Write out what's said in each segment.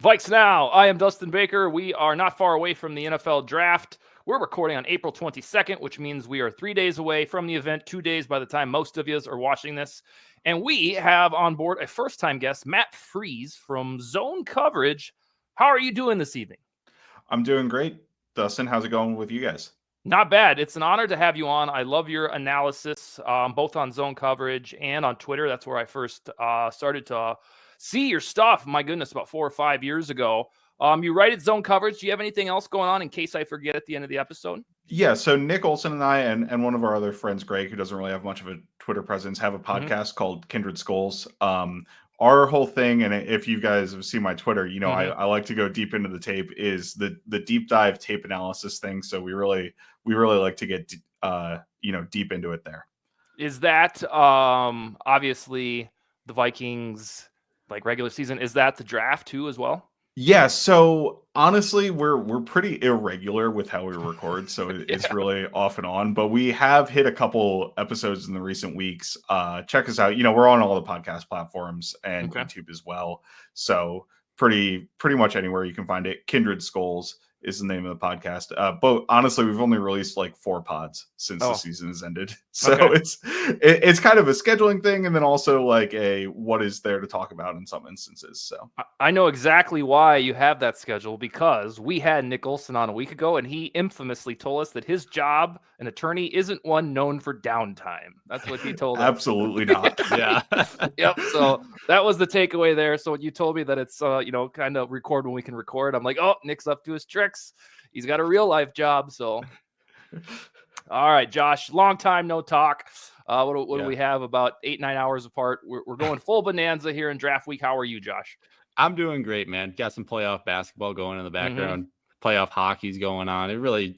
Vikes Now. I am Dustin Baker. We are not far away from the NFL draft. We're recording on April 22nd, which means we are 3 days away from the event, 2 days by the time most of you are watching this. And we have on board a first-time guest, Matt Freeze from Zone Coverage. How are you doing this evening? I'm doing great. Dustin, how's it going with you guys? Not bad. It's an honor to have you on. I love your analysis, both on Zone Coverage and on Twitter. That's where I first started to see your stuff. My goodness, about 4 or 5 years ago. You write at Zone Coverage. Do you have anything else going on in case I forget at the end of the episode? Yeah, so Nick Olson and I and one of our other friends, Greg, who doesn't really have much of a Twitter presence, have a podcast called Kindred Skols. Our whole thing, and if you guys have seen my Twitter, I like to go deep into the tape, is the deep dive tape analysis thing. So we really like to get deep into it there. Is that obviously the Vikings like regular season? Is that the draft too as well? Yeah, so honestly, we're pretty irregular with how we record, so it's really off and on. But we have hit a couple episodes in the recent weeks. Check us out. We're on all the podcast platforms and YouTube as well. So pretty much anywhere you can find it. Kindred Skols is the name of the podcast. But honestly, we've only released like 4 pods since the season has ended. So it's kind of a scheduling thing, and then also like a what is there to talk about in some instances. So I know exactly why you have that schedule, because we had Nick Olson on a week ago, and he infamously told us that his job, an attorney, isn't one known for downtime. That's what he told us. Absolutely not. Yeah. Yep. So that was the takeaway there. So when you told me that it's kind of record when we can record, I'm like, oh, Nick's up to his tricks. He's got a real life job. So all right, Josh, long time no talk. What do we have? About 8-9 hours apart. We're going full bonanza here in draft week. How are you, Josh? I'm doing great, man. Got some playoff basketball going in the background. Playoff hockey's going on.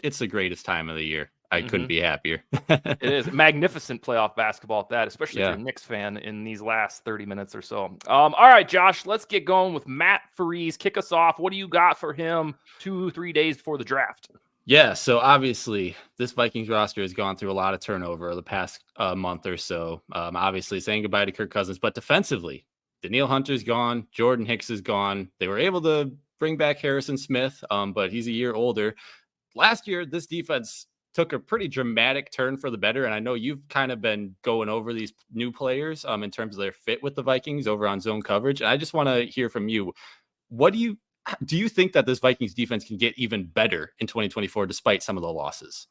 It's the greatest time of the year. I couldn't be happier. It is magnificent playoff basketball at that, especially if you're a Knicks fan in these last 30 minutes or so. All right, Josh, let's get going with Matt Freeze. Kick us off. What do you got for him 2-3 days before the draft? Yeah, so obviously this Vikings roster has gone through a lot of turnover the past month or so. Obviously saying goodbye to Kirk Cousins, but defensively, Danielle Hunter's gone, Jordan Hicks is gone. They were able to bring back Harrison Smith, but he's a year older. Last year, this defense took a pretty dramatic turn for the better, and I know you've kind of been going over these new players in terms of their fit with the Vikings over on Zone Coverage, and I just want to hear from you. Do you think that this Vikings defense can get even better in 2024 despite some of the losses?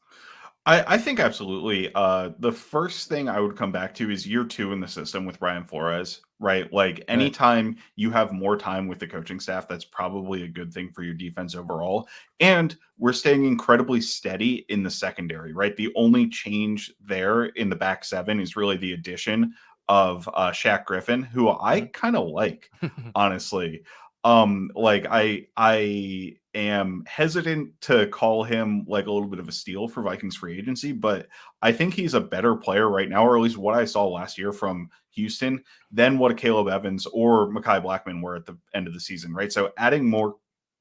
I think absolutely. The first thing I would come back to is year 2 in the system with Brian Flores, right? Like anytime you have more time with the coaching staff, that's probably a good thing for your defense overall. And we're staying incredibly steady in the secondary, right? The only change there in the back 7 is really the addition of Shaq Griffin, who I kind of like, honestly. Like I am hesitant to call him like a little bit of a steal for Vikings free agency, but I think he's a better player right now, or at least what I saw last year from Houston, than what a Caleb Evans or Mekhi Blackman were at the end of the season, right? So adding more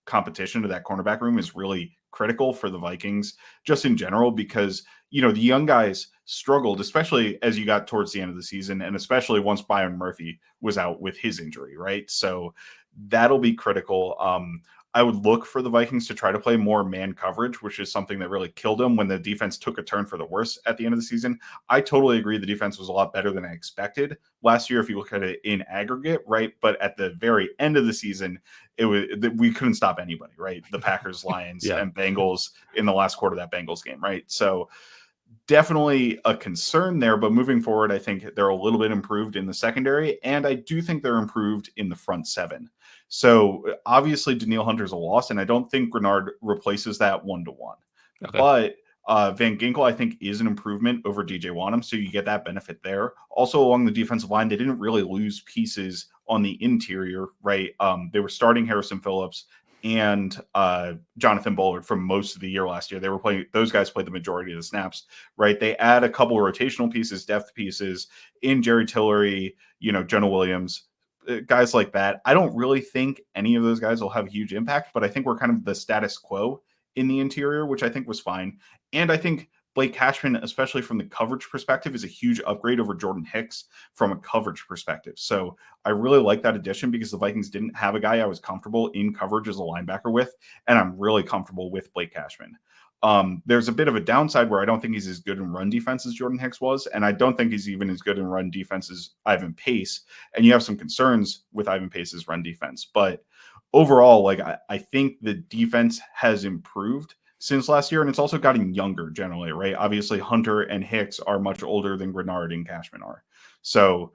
competition to that cornerback room is really critical for the Vikings just in general, because the young guys struggled, especially as you got towards the end of the season, and especially once Byron Murphy was out with his injury, right? So that'll be critical. I would look for the Vikings to try to play more man coverage, which is something that really killed them when the defense took a turn for the worse at the end of the season. I totally agree the defense was a lot better than I expected last year if you look at it in aggregate, right? But at the very end of the season, we couldn't stop anybody, right? The Packers, Lions, and Bengals in the last quarter of that Bengals game, right? So definitely a concern there, but moving forward, I think they're a little bit improved in the secondary, and I do think they're improved in the front 7. So obviously Danielle Hunter's a loss, and I don't think Grenard replaces that 1-1. But Van Ginkel, I think, is an improvement over DJ Wanham, so you get that benefit there. Also along the defensive line, they didn't really lose pieces on the interior, right? They were starting Harrison Phillips and Jonathan Bullard from most of the year last year. They were playing; those guys played the majority of the snaps, right? They add a couple of rotational pieces, depth pieces in Jerry Tillery, Jonah Williams, guys like that. I don't really think any of those guys will have a huge impact, but I think we're kind of the status quo in the interior, which I think was fine. And I think Blake Cashman, especially from the coverage perspective, is a huge upgrade over Jordan Hicks from a coverage perspective. So I really like that addition because the Vikings didn't have a guy I was comfortable in coverage as a linebacker with, and I'm really comfortable with Blake Cashman. There's a bit of a downside where I don't think he's as good in run defense as Jordan Hicks was, and I don't think he's even as good in run defense as Ivan Pace. And you have some concerns with Ivan Pace's run defense, but overall, like I think the defense has improved since last year, and it's also gotten younger generally, right? Obviously, Hunter and Hicks are much older than Grenard and Cashman are. So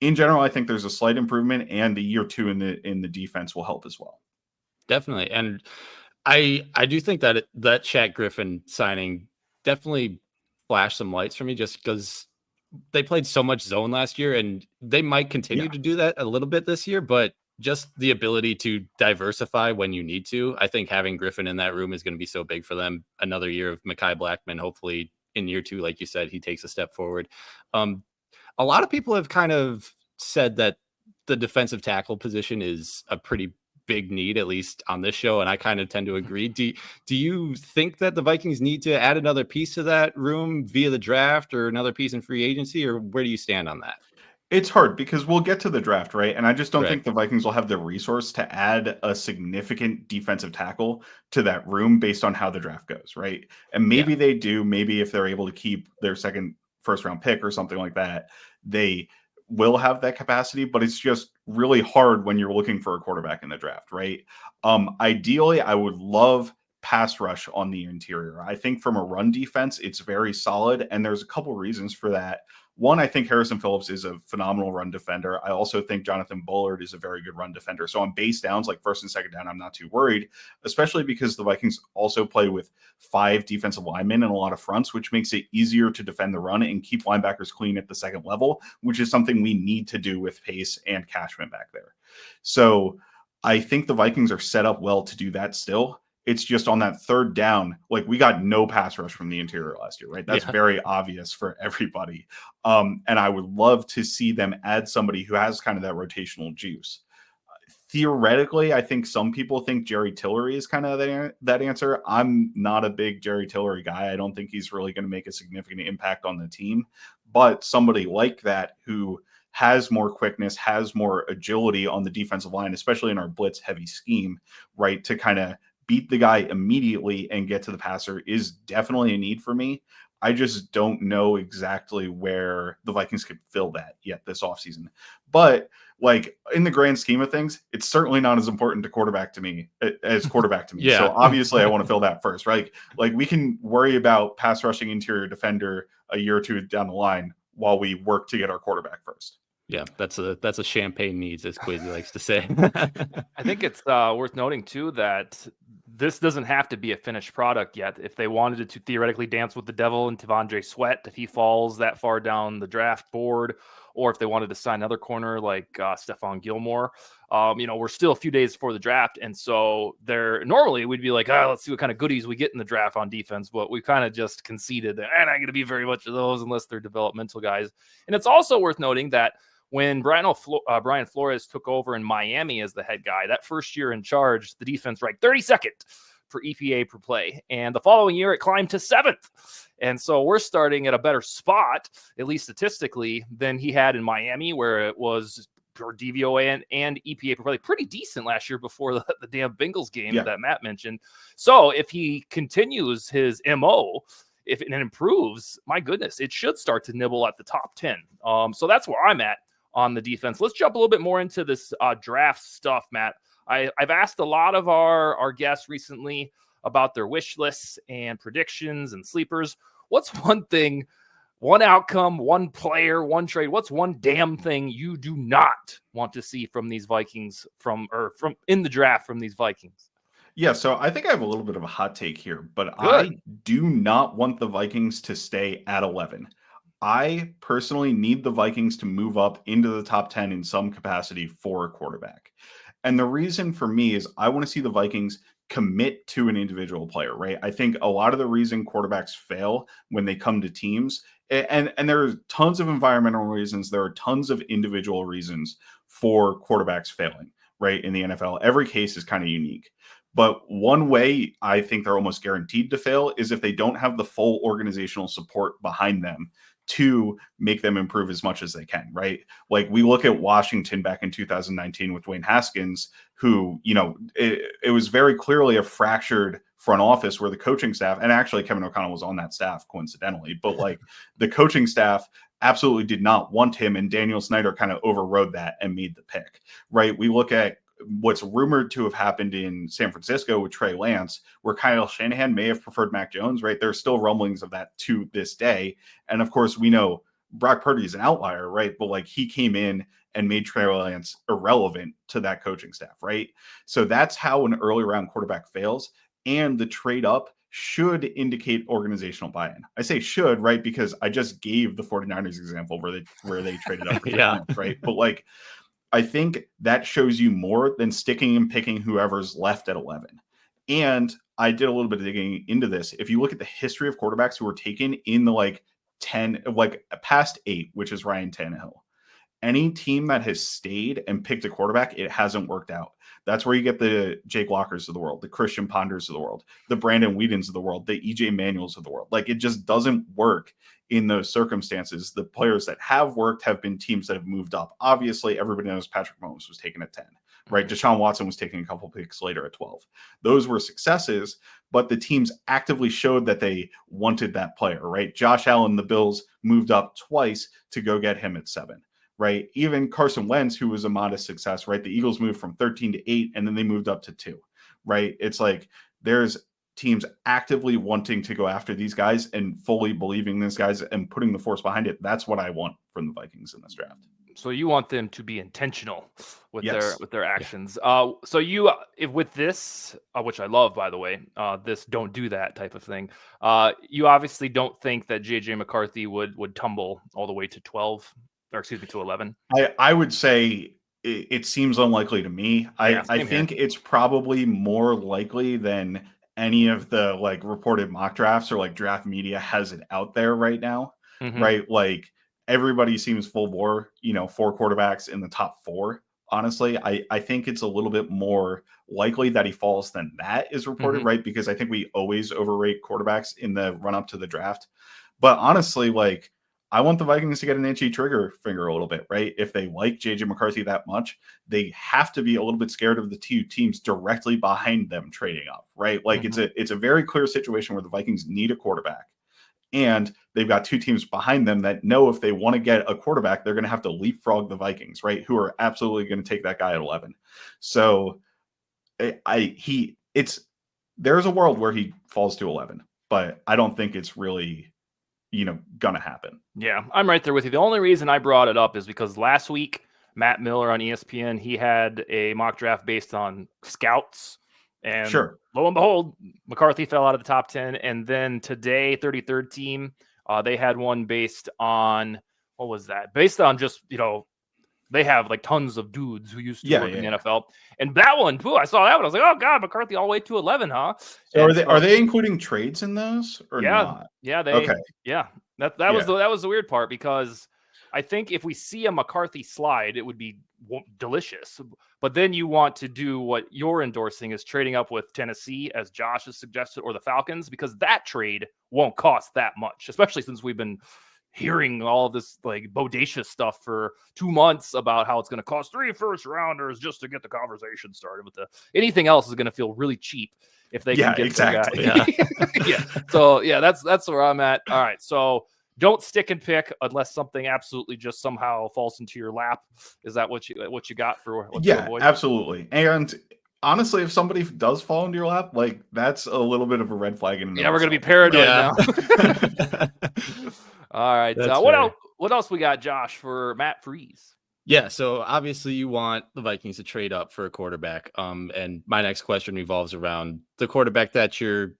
in general, I think there's a slight improvement, and the year 2 in the defense will help as well. Definitely. And I do think that that Shaq Griffin signing definitely flashed some lights for me, just because they played so much zone last year, and they might continue to do that a little bit this year, but just the ability to diversify when you need to. I think having Griffin in that room is going to be so big for them. Another year of Mekhi Blackman, hopefully in year 2, like you said, he takes a step forward. A lot of people have kind of said that the defensive tackle position is a pretty big need, at least on this show, and I kind of tend to agree. Do you think that the Vikings need to add another piece to that room via the draft or another piece in free agency, or where do you stand on that? It's hard because we'll get to the draft, right? And I just don't Right. think the Vikings will have the resource to add a significant defensive tackle to that room based on how the draft goes, right? And maybe they do. Maybe if they're able to keep their first round pick or something like that, they will have that capacity, but it's just really hard when you're looking for a quarterback in the draft, right? Ideally, I would love pass rush on the interior. I think from a run defense, it's very solid, and there's a couple reasons for that. One, I think Harrison Phillips is a phenomenal run defender. I also think Jonathan Bullard is a very good run defender. So on base downs, like first and second down, I'm not too worried, especially because the Vikings also play with 5 defensive linemen and a lot of fronts, which makes it easier to defend the run and keep linebackers clean at the second level, which is something we need to do with Pace and Cashman back there. So I think the Vikings are set up well to do that still. It's just on that third down, like we got no pass rush from the interior last year, right? That's very obvious for everybody. And I would love to see them add somebody who has kind of that rotational juice. Theoretically, I think some people think Jerry Tillery is kind of that answer. I'm not a big Jerry Tillery guy. I don't think he's really going to make a significant impact on the team. But somebody like that who has more quickness, has more agility on the defensive line, especially in our blitz heavy scheme, right, to kind of beat the guy immediately and get to the passer is definitely a need for me. I just don't know exactly where the Vikings could fill that yet this offseason. But like in the grand scheme of things, it's certainly not as important to quarterback to me. So obviously I want to fill that first, right? Like we can worry about pass rushing interior defender a year or 2 down the line while we work to get our quarterback first. Yeah, that's a champagne needs, as Quasi likes to say. I think it's worth noting too that this doesn't have to be a finished product yet. If they wanted to theoretically dance with the devil and T'Vondre Sweat, if he falls that far down the draft board, or if they wanted to sign another corner like Stephon Gilmore, we're still a few days before the draft. And so normally we'd be like, let's see what kind of goodies we get in the draft on defense. But we kind of just conceded that they're not going to be very much of those unless they're developmental guys. And it's also worth noting that when Brian Flores took over in Miami as the head guy, that first year in charge, the defense ranked 32nd for EPA per play. And the following year, it climbed to 7th. And so we're starting at a better spot, at least statistically, than he had in Miami, where it was per DVOA and EPA per play pretty decent last year before the damn Bengals game that Matt mentioned. So if he continues his MO, if it improves, my goodness, it should start to nibble at the top 10. So that's where I'm at on the defense. Let's jump a little bit more into this draft stuff, Matt. I've asked a lot of our guests recently about their wish lists and predictions and sleepers. What's one thing, one outcome, one player, one trade? What's one damn thing you do not want to see from these Vikings from in the draft from these Vikings? Yeah, so I think I have a little bit of a hot take here, but I do not want the Vikings to stay at 11. I personally need the Vikings to move up into the top 10 in some capacity for a quarterback. And the reason for me is I want to see the Vikings commit to an individual player, right? I think a lot of the reason quarterbacks fail when they come to teams, and there are tons of environmental reasons, there are tons of individual reasons for quarterbacks failing, right? In the NFL, every case is kind of unique. But one way I think they're almost guaranteed to fail is if they don't have the full organizational support behind them to make them improve as much as they can, right? Like we look at Washington back in 2019 with Dwayne Haskins, who, it was very clearly a fractured front office where the coaching staff, and actually Kevin O'Connell was on that staff coincidentally, but like the coaching staff absolutely did not want him, and Daniel Snyder kind of overrode that and made the pick, right? We look at what's rumored to have happened in San Francisco with Trey Lance, where Kyle Shanahan may have preferred Mac Jones, right? There's still rumblings of that to this day. And of course, we know Brock Purdy is an outlier, right? But like he came in and made Trey Lance irrelevant to that coaching staff, right? So that's how an early round quarterback fails. And the trade up should indicate organizational buy-in. I say should, right? Because I just gave the 49ers example where they traded up for Lance, right? But like, I think that shows you more than sticking and picking whoever's left at 11. And I did a little bit of digging into this. If you look at the history of quarterbacks who were taken in the 10, past 8, which is Ryan Tannehill, any team that has stayed and picked a quarterback, it hasn't worked out. That's where you get the Jake Lockers of the world, the Christian Ponders of the world, the Brandon Whedons of the world, the EJ Manuels of the world. Like it just doesn't work in those circumstances. The players that have worked have been teams that have moved up. Obviously, everybody knows Patrick Mahomes was taken at 10, right? Deshaun Watson was taken a couple picks later at 12. Those were successes, but the teams actively showed that they wanted that player, right? Josh Allen, the Bills moved up twice to go get him at 7. Right. Even Carson Wentz, who was a modest success, right? The Eagles moved from 13 to 8, and then they moved up to 2, right? It's like there's teams actively wanting to go after these guys and fully believing these guys and putting the force behind it. That's what I want from the Vikings in this draft. So you want them to be intentional with their actions. Yeah. So you, with this, which I love, by the way, this don't do that type of thing. You obviously don't think that JJ McCarthy would tumble all the way to 12. Or excuse me, to 11. I would say it seems unlikely to me. I think it's probably more likely than any of the reported mock drafts or draft media has it out there right now, right? Like everybody seems full bore, 4 quarterbacks in the top 4. Honestly, I think it's a little bit more likely that he falls than that is reported, right? Because I think we always overrate quarterbacks in the run up to the draft. But honestly, I want the Vikings to get an itchy trigger finger a little bit, right? If they like JJ McCarthy that much, they have to be a little bit scared of the 2 teams directly behind them trading up, right? Like it's a very clear situation where the Vikings need a quarterback, and they've got 2 teams behind them that know if they want to get a quarterback, they're going to have to leapfrog the Vikings, right? Who are absolutely going to take that guy at 11. So there's a world where he falls to 11, but I don't think it's really gonna happen. Yeah, I'm right there with you. The only reason I brought it up is because last week, Matt Miller on ESPN, he had a mock draft based on scouts. And lo and behold, McCarthy fell out of the top 10. And then today, 33rd team, they had one based on, what was that? Based on just, they have tons of dudes who used to work in the NFL. And that one, I saw that one. I was like, oh God, McCarthy all the way to 11, huh? So are they including trades in those or not? Yeah, That was the weird part, because I think if we see a McCarthy slide, it would be delicious. But then you want to do what you're endorsing, is trading up with Tennessee, as Josh has suggested, or the Falcons, because that trade won't cost that much, especially since we've been hearing all of this bodacious stuff for 2 months about how it's going to cost 3 first-rounders just to get the conversation started. With anything else is going to feel really cheap if they can get exactly. So that's where I'm at. All right, so don't stick and pick unless something absolutely just somehow falls into your lap. Is that what you got for what to avoid? Absolutely. And honestly, if somebody does fall into your lap, that's a little bit of a red flag. We're going to be paranoid now. All right. What else we got, Josh, for Matt Freeze? Yeah, so obviously you want the Vikings to trade up for a quarterback. And my next question revolves around the quarterback that you're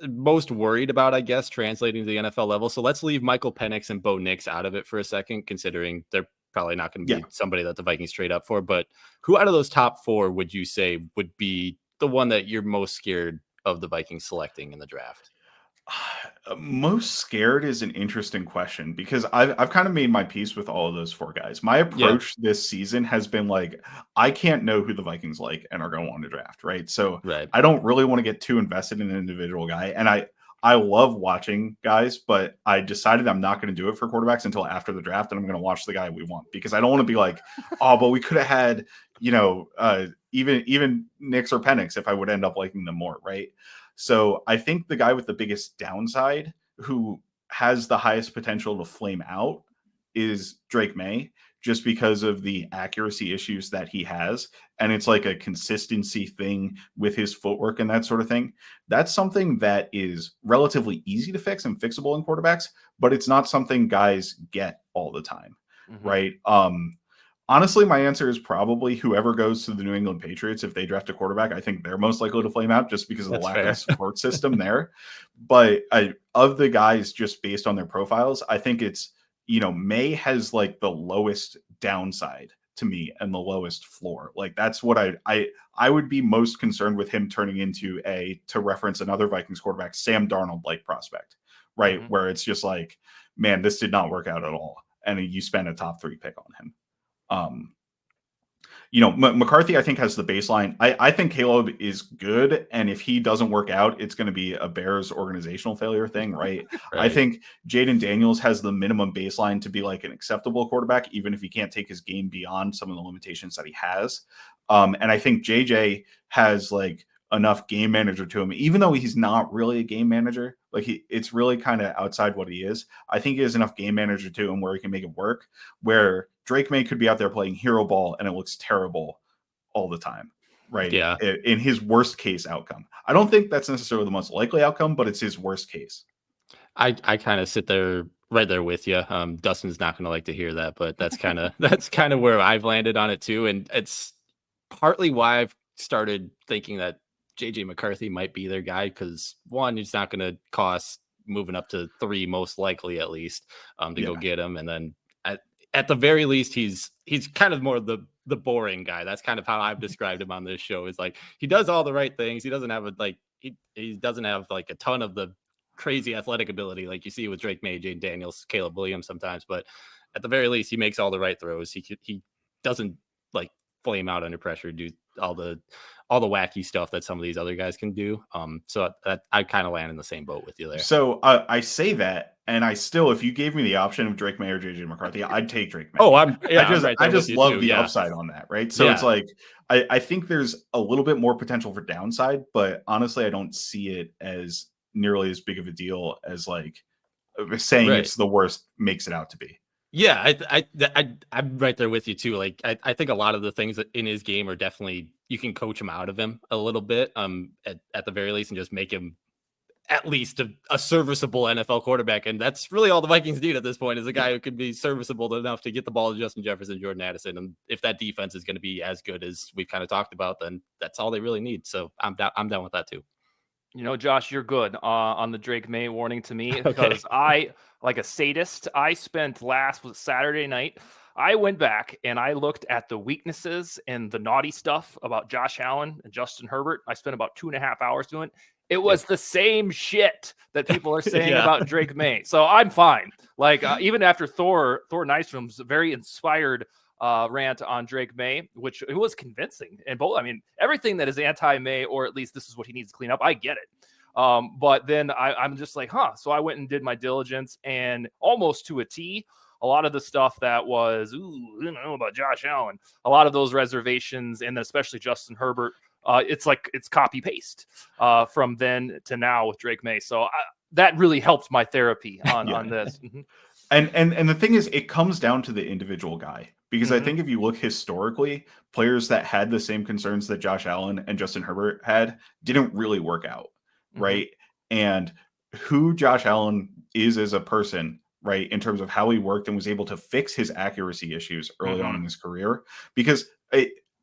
most worried about, I guess, translating to the NFL level. So let's leave Michael Penix and Bo Nix out of it for a second, considering they're probably not going to be somebody that the Vikings trade up for. But who out of those top 4 would you say would be the one that you're most scared of the Vikings selecting in the draft? Most scared is an interesting question because I've kind of made my peace with all of those 4 guys. My approach this season has been like, I can't know who the Vikings like and are going to want to draft, right? So Right. I don't really want to get too invested in an individual guy. And I love watching guys, but I decided I'm not going to do it for quarterbacks until after the draft, and I'm going to watch the guy we want because I don't want to be like, oh, but we could have had, even Nix or Penix if I would end up liking them more, right? So I think the guy with the biggest downside who has the highest potential to flame out is Drake May, just because of the accuracy issues that he has. And it's like a consistency thing with his footwork and that sort of thing. That's something that is relatively easy to fix and fixable in quarterbacks, but it's not something guys get all the time. Right. Honestly, my answer is probably whoever goes to the New England Patriots. If they draft a quarterback, I think they're most likely to flame out just because of the lack of support system there. But of the guys, just based on their profiles, I think it's, May has like the lowest downside to me and the lowest floor. Like that's what I would be most concerned with him turning into to reference another Vikings quarterback, Sam Darnold-like prospect, right? Where it's just like, man, this did not work out at all. And you spend a top 3 pick on him. McCarthy, I think, has the baseline. I think Caleb is good. And if he doesn't work out, it's going to be a Bears organizational failure thing, right? I think Jaden Daniels has the minimum baseline to be like an acceptable quarterback, even if he can't take his game beyond some of the limitations that he has. And I think JJ has like enough game manager to him, even though he's not really a game manager. Like it's really kind of outside what he is. I think he has enough game manager to him where he can make it work, where Drake May could be out there playing hero ball and it looks terrible all the time, right? Yeah. In his worst case outcome. I don't think that's necessarily the most likely outcome, but it's his worst case. I kind of sit there right there with you. Dustin's not going to like to hear that, but that's kind of where I've landed on it too. And it's partly why I've started thinking that JJ McCarthy might be their guy, because one, he's not going to cost moving up to 3, most likely at least, to go get him. And then at the very least, he's kind of more the boring guy. That's kind of how I've described him on this show. Is like, he does all the right things. He doesn't have he doesn't have like a ton of the crazy athletic ability like you see with Drake May, Jaden Daniels, Caleb Williams sometimes, but at the very least, he makes all the right throws. He doesn't like flame out under pressure, do all the wacky stuff that some of these other guys can do. So I kind of land in the same boat with you there. So I say that, and I still, if you gave me the option of Drake May or JJ McCarthy, I'd take Drake May. Oh, I just love the upside on that, right? So it's like I think there's a little bit more potential for downside, but honestly, I don't see it as nearly as big of a deal as like saying it's the worst makes it out to be. Yeah, I'm right there with you too. Like I think a lot of the things that in his game are definitely, you can coach him out of him a little bit, at the very least, and just make him at least a serviceable NFL quarterback. And that's really all the Vikings need at this point, is a guy who could be serviceable enough to get the ball to Justin Jefferson, Jordan Addison. And if that defense is going to be as good as we've kind of talked about, then that's all they really need. So I'm down with that too. Josh, you're good on the Drake May warning to me, because I, like a sadist, I spent Saturday night, I went back and I looked at the weaknesses and the naughty stuff about Josh Allen and Justin Herbert. I spent about 2.5 hours doing it. It was the same shit that people are saying about Drake May. So I'm fine. Like even after Thor Nystrom's very inspired rant on Drake May, which it was convincing, and everything that is anti-May, or at least this is what he needs to clean up, I get it. But then I'm just like, so I went and did my diligence, and almost to a T, a lot of the stuff that was, about Josh Allen, a lot of those reservations, and especially Justin Herbert, it's copy paste from then to now with Drake May. So that really helped my therapy on this. And the thing is, it comes down to the individual guy, because I think if you look historically, players that had the same concerns that Josh Allen and Justin Herbert had didn't really work out, right? And who Josh Allen is as a person, right, in terms of how he worked and was able to fix his accuracy issues early on in his career, because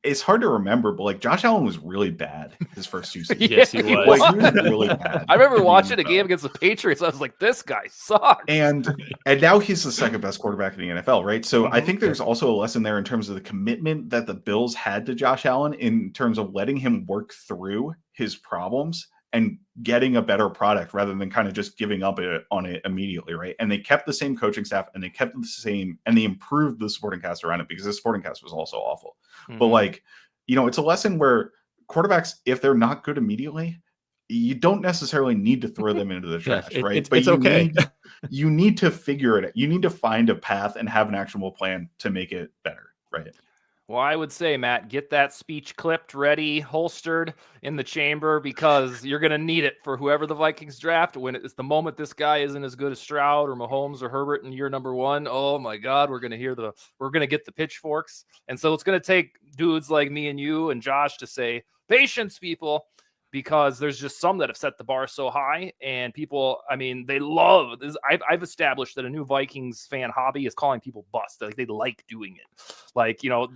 it's hard to remember, but like Josh Allen was really bad his first 2 seasons. Yes, he was. Like, he was really bad. I remember watching a game against the Patriots. I was like, this guy sucks. And now he's the second best quarterback in the NFL, right? So I think there's also a lesson there in terms of the commitment that the Bills had to Josh Allen in terms of letting him work through his problems and getting a better product rather than kind of just giving up on it immediately, right? And they kept the same coaching staff and they kept the same, and they improved the supporting cast around it because the supporting cast was also awful. But like, you know, it's a lesson where quarterbacks, if they're not good immediately, you don't necessarily need to throw them into the trash, right? But it's okay. You need to figure it out. You need to find a path and have an actionable plan to make it better, right? Well, I would say, Matt, get that speech clipped, ready, holstered in the chamber, because you're going to need it for whoever the Vikings draft. When it's the moment this guy isn't as good as Stroud or Mahomes or Herbert in year number 1, oh my God, we're going to get the pitchforks. And so it's going to take dudes like me and you and Josh to say, patience, people, because there's just some that have set the bar so high, and people, I mean, they love this. I've established that a new Vikings fan hobby is calling people bust. Like, they like doing it. Like, you know,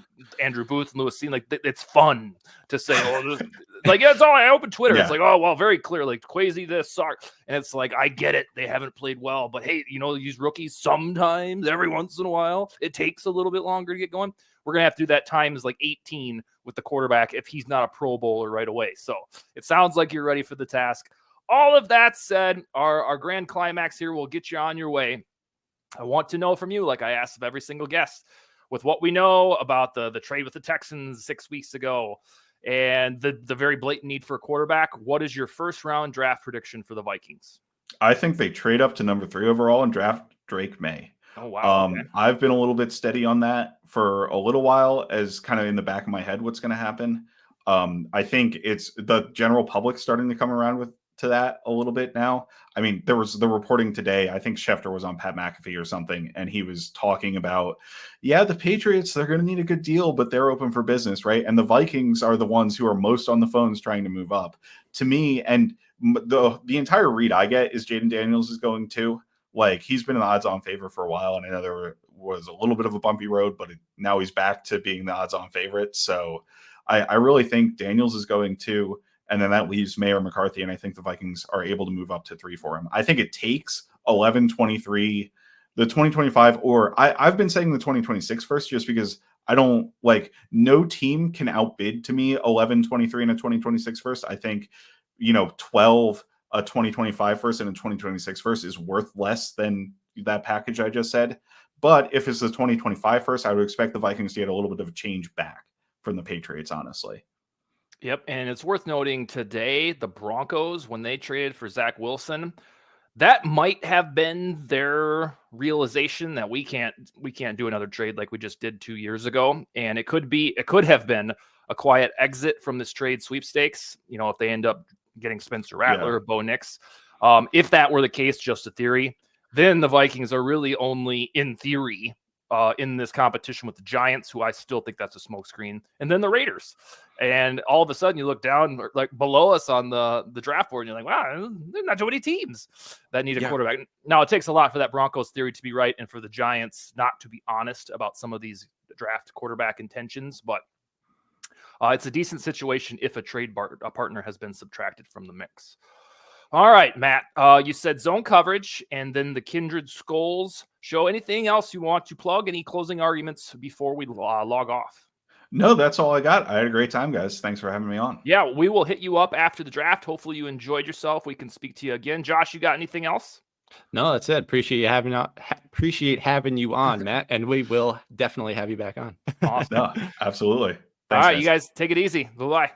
Andrew Booth and Lewis Seen, like, it's fun to say, oh, like, yeah, it's all I open Twitter. It's like, oh, well, very clear, like, Kwesi this, sorry. And it's like, I get it. They haven't played well, but hey, you know, these rookies sometimes, every once in a while, it takes a little bit longer to get going. We're going to have to do that times like 18 with the quarterback if he's not a Pro Bowler right away. So it sounds like you're ready for the task. All of that said, our grand climax here will get you on your way. I want to know from you, like I asked of every single guest, with what we know about the trade with the Texans 6 weeks ago and the very blatant need for a quarterback, what is your first round draft prediction for the Vikings? I think they trade up to number 3 overall and draft Drake May. Oh, wow. Okay. I've been a little bit steady on that for a little while, as kind of in the back of my head what's going to happen. I think it's the general public starting to come around to that a little bit now. I mean, there was the reporting today, I think Schefter was on Pat McAfee or something, and he was talking about, yeah, the Patriots, they're going to need a good deal, but they're open for business, right? And the Vikings are the ones who are most on the phones trying to move up. To me, and the entire read I get is Jaden Daniels is going too. Like, he's been an odds-on favorite for a while, and I know there was a little bit of a bumpy road, but now he's back to being the odds-on favorite. So I really think Daniels is going too, and then that leaves May or McCarthy, and I think the Vikings are able to move up to 3 for him. I think it takes 11, 23, the 2025, or I've been saying the 2026 first just because I don't like, no team can outbid to me 11, 23, and a 2026 first. I think, you know, 12, a 2025 first and a 2026 first is worth less than that package I just said. But if it's the 2025 first, I would expect the Vikings to get a little bit of a change back from the Patriots, honestly. Yep. And it's worth noting today, the Broncos, when they traded for Zach Wilson, that might have been their realization that we can't do another trade like we just did 2 years ago. And it could have been a quiet exit from this trade sweepstakes, you know, if they end up getting Spencer Rattler or Bo Nix. If that were the case, just a theory, then the Vikings are really only in theory in this competition with the Giants, who I still think that's a smokescreen, and then the Raiders. And all of a sudden you look down like below us on the draft board and you're like, wow, there's not too many teams that need a quarterback. Now, it takes a lot for that Broncos theory to be right and for the Giants not to be honest about some of these draft quarterback intentions, but it's a decent situation if a trade partner has been subtracted from the mix. All right, Matt, you said zone coverage and then the Kindred Skols show. Anything else you want to plug? Any closing arguments before we log off? No, that's all I got. I had a great time, guys. Thanks for having me on. Yeah, we will hit you up after the draft. Hopefully you enjoyed yourself. We can speak to you again. Josh, you got anything else? No, that's it. Appreciate having you on, Matt, and we will definitely have you back on. Awesome. No, absolutely. Thanks, All right, guys. you guys take it easy. Bye-bye.